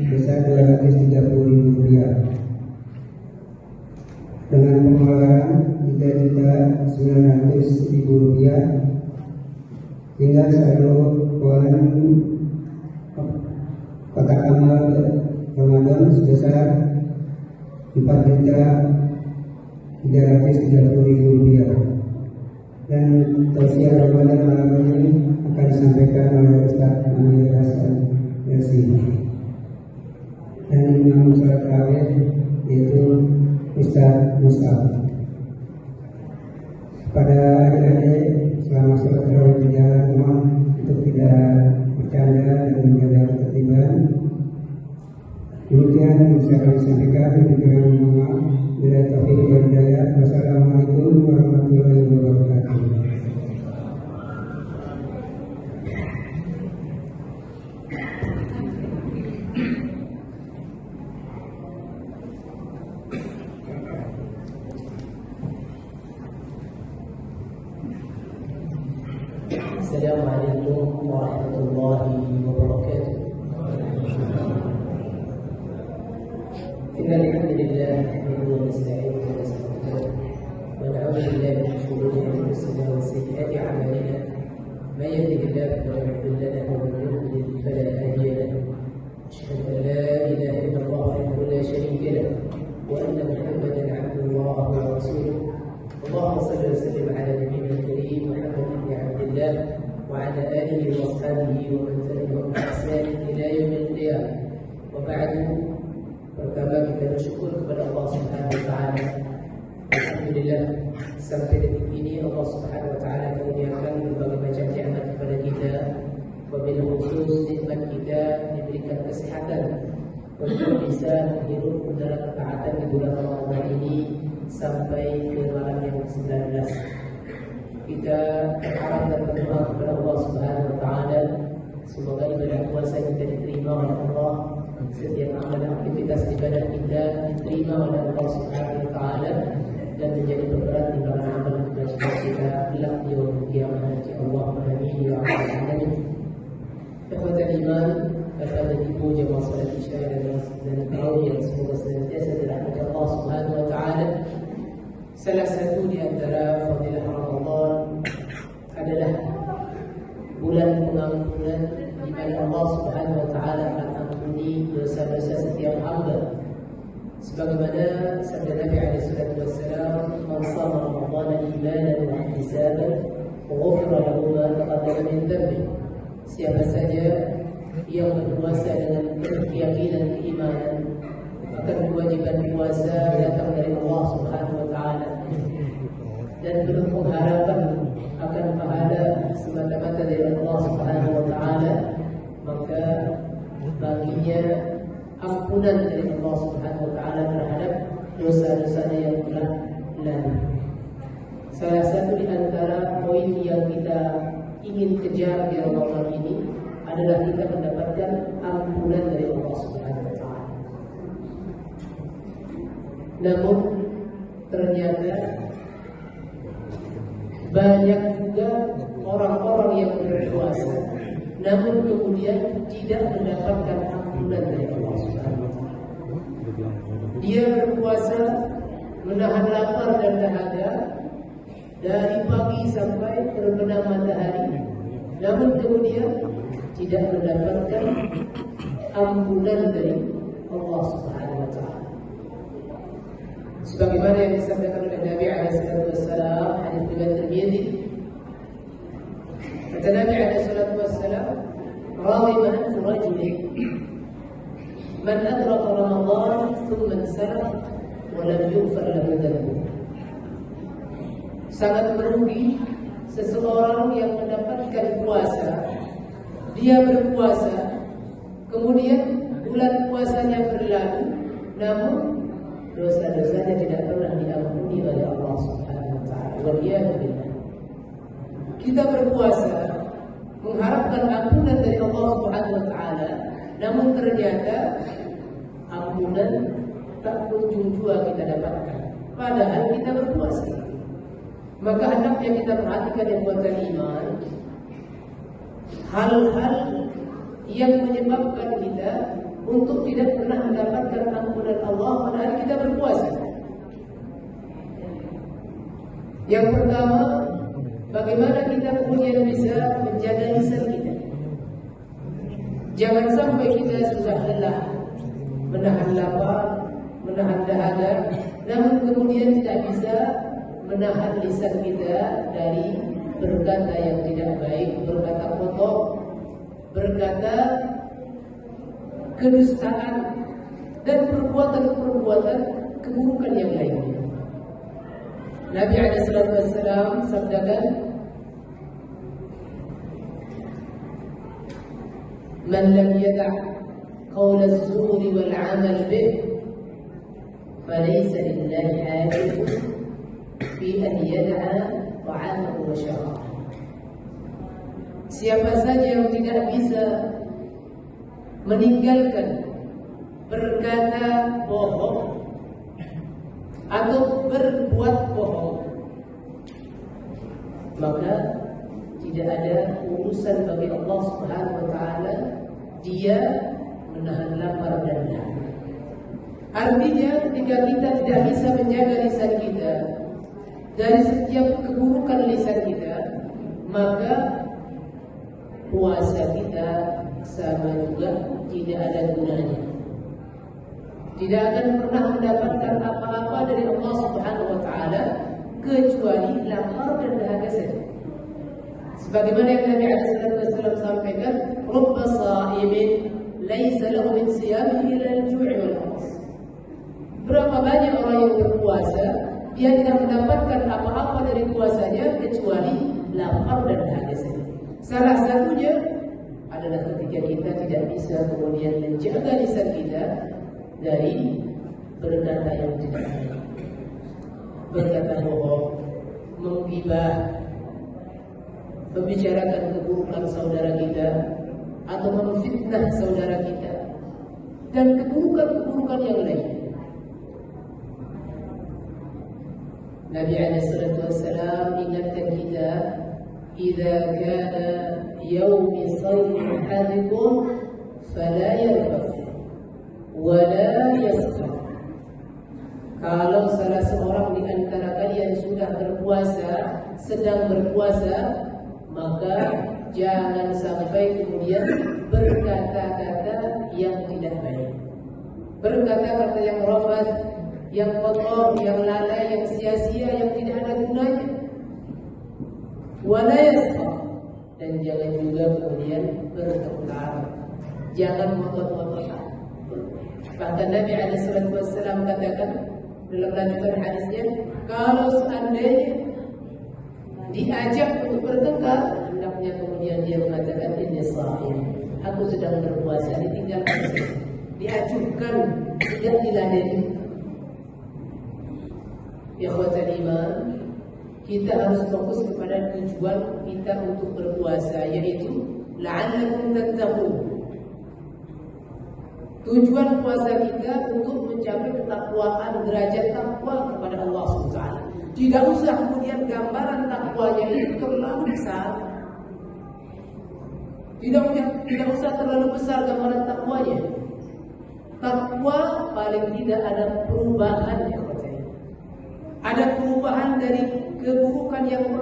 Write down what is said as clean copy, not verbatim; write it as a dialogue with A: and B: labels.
A: besar Rp230.000 dengan pengeluaran Rp3.900.000 hingga saldo keuangan kotak amal Ramadan sebesar Rp4.330.000 dan tausiah Ramadan malam ini akan disampaikan oleh Ustaz Amir Hasan Yasin dan imam salat tarawih yaitu Ustaz Mus'ab. Pada adik-adik selama salat tarawih berjalan mohon untuk tidak bercanda dan menjaga ketertiban. Demikian yang bisa kami sampaikan. Mohon maaf. Bila taufiq wal hidayah. Wassalamualaikum warahmatullahi wabarakatuh.
B: Assalamualaikum warahmatullahi wabarakatuh. Innal hamdalillah nahmaduhu wa nasta'inuhu wa nastaghfiruh wa na'udzu billahi min shururi anfusina wa sayyiati a'malina. May yahdihillahu fala mudilla lahu wa man yudlil fala hadiya lahu. Asyhadu an la ilaha illallah wahdahu la sharika lahu wa anna Muhammadan 'abduhu wa rasuluh. Allahumma shalli wa sallim 'ala nabiyyina al-karim Muhammad ibn 'Abdillah وعلى آله وأصحابه ومن تبعهم بإحسان إلى يوم القيامة. وبعد pertama kita bersyukur kepada Allah Subhanahu wa taala. Alhamdulillah sampai detik ini Allah Subhanahu wa taala kurniakan berbagai macam nikmat kepada kita. Wabil khusus nikmat kita diberikan kesehatan untuk bisa menghirup udara ketaatan di bulan Ramadan ini sampai ke malam yang ke-19. Kita berharap dan berdoa kepada Allah Subhanahu wa taala semoga ibadah puasa kita diterima oleh Allah, setiap amalan aktivitas ibadah kita diterima oleh Allah Subhanahu wa taala dan menjadi pemberat timbangan amal kebajikan kita kelak di yaumul qiyamah nanti. Allahumma amin ya rabbal alamin. Ikhwatal iman, Bapak dan Ibu jemaah salat Isya dan tarawih yang semoga senantiasa dirahmati Allah Subhanahu wa taala. Salah satu di antara fadilah Ramadan adalah bulan pengampunan di mana Allah Subhanahu wa taala akan ampuni dosa-dosa setiap hamba. Sebagaimana sabda Nabi alaihi salatu wassalam, "Man shama Ramadhana imanan wa ihtisaban, ghufira lahu ma taqaddama min dhanbi." Siapa saja yang berpuasa dengan keyakinan keimanan akan kewajiban puasa datang dari Allah Subhanahu wa taala dan penuh pengharapan akan pahala semata-mata dari Allah Subhanahu wa taala, maka baginya ampunan dari Allah Subhanahu wa taala terhadap dosa-dosanya yang telah lalu. Salah satu di antara poin yang kita ingin kejar di Ramadan ini adalah kita mendapatkan ampunan dari Allah Subhanahu wa taala. Namun ternyata banyak juga orang-orang yang berpuasa namun kemudian tidak mendapatkan ampunan dari Allah Subhanahu wa taala. Dia berpuasa menahan lapar dan dahaga dari pagi sampai terbenam matahari, namun kemudian tidak mendapatkan ampunan dari Allah Subhanahu wa taala. Sebagaimana yang disampaikan oleh Nabi alaihi salatu wassalam, hadis riwayat Tirmidzi. Kata Nabi alaihi salatu wassalam, "Rawiman rajulin man adraka Ramadan thumma insara wa lam yughfar lahu dhanbu." Sangat merugi seseorang yang mendapatkan puasa, dia berpuasa, kemudian bulan puasanya berlalu, namun dosa-dosanya tidak pernah diampuni oleh Allah Subhanahu wa taala. Waliyadzubillah. Kita berpuasa mengharapkan ampunan dari Allah Subhanahu wa taala, namun ternyata ampunan tak kunjung jua kita dapatkan padahal kita berpuasa. Maka hendaknya kita perhatikan yang buatan iman, hal-hal yang menyebabkan kita untuk tidak pernah mendapatkan ampunan Allah pada hari kita berpuasa. Yang pertama, bagaimana kita kemudian bisa menjaga lisan kita. Jangan sampai kita sudah lelah menahan lapar, menahan dahaga, namun kemudian tidak bisa menahan lisan kita dari berkata yang tidak baik, berkata kotor, berkata kedustaan, dan perbuatan-perbuatan keburukan yang lainnya. Nabi SAW sabdakan, "Man lam yada' qawl az-zur wal 'amal bih, falaysa lillahi hajatun fi an yada'a ta'amahu wa syarabahu." Siapa saja yang tidak bisa meninggalkan berkata bohong atau berbuat bohong, maka tidak ada urusan bagi Allah Subhanahu wa taala dia menahan lapar dan dahaga. Artinya ketika kita tidak bisa menjaga lisan kita dari setiap keburukan lisan kita, maka puasa kita sama juga tidak ada gunanya. Tidak akan pernah mendapatkan apa-apa dari Allah Subhanahu wa taala kecuali lapar dan dahaga saja. Sebagaimana yang Nabi SAW sampaikan, "Rubba sha'imin laisa lahu min siyamihi illa al-ju' wal 'atas." Berapa banyak orang yang berpuasa, dia tidak mendapatkan apa-apa dari puasanya kecuali lapar dan dahaga saja. Salah satunya adalah ketika kita tidak bisa kemudian menjaga lisan kita dari berkata yang tidak baik, berkata bohong, menggibah, membicarakan keburukan saudara kita, atau memfitnah saudara kita, dan keburukan-keburukan yang lain. Nabi SAW ingatkan kita, "Idza kana yaumi shawmi ahadikum fala yarfath wala yaskhab." Kalau salah seorang di antara kalian sudah berpuasa, sedang berpuasa, maka jangan sampai kemudian berkata-kata yang tidak baik, berkata-kata yang rafath, yang kotor, yang lalai, yang sia-sia, yang tidak ada gunanya. Wala yaskhab, dan jangan juga kemudian bertengkar, jangan motot-mototan. Bahkan Nabi SAW katakan dalam lanjutan hadisnya, kalau seandainya diajak untuk bertengkar, hendaknya kemudian dia mengatakan, "Inni sha'im, aku sedang berpuasa." Ditinggalkan saja, diajukan, tidak diladeni. Ikhwatal iman, kita harus fokus kepada tujuan kita untuk berpuasa, yaitu la'allakum tattaqun. Tujuan puasa kita untuk mencapai ketakwaan, derajat takwa kepada Allah SWT. Tidak usah kemudian gambaran takwanya itu terlalu besar. Tidak usah terlalu besar gambaran takwanya. Takwa paling tidak ada perubahan, ya. Ada perubahan dari keburukan yang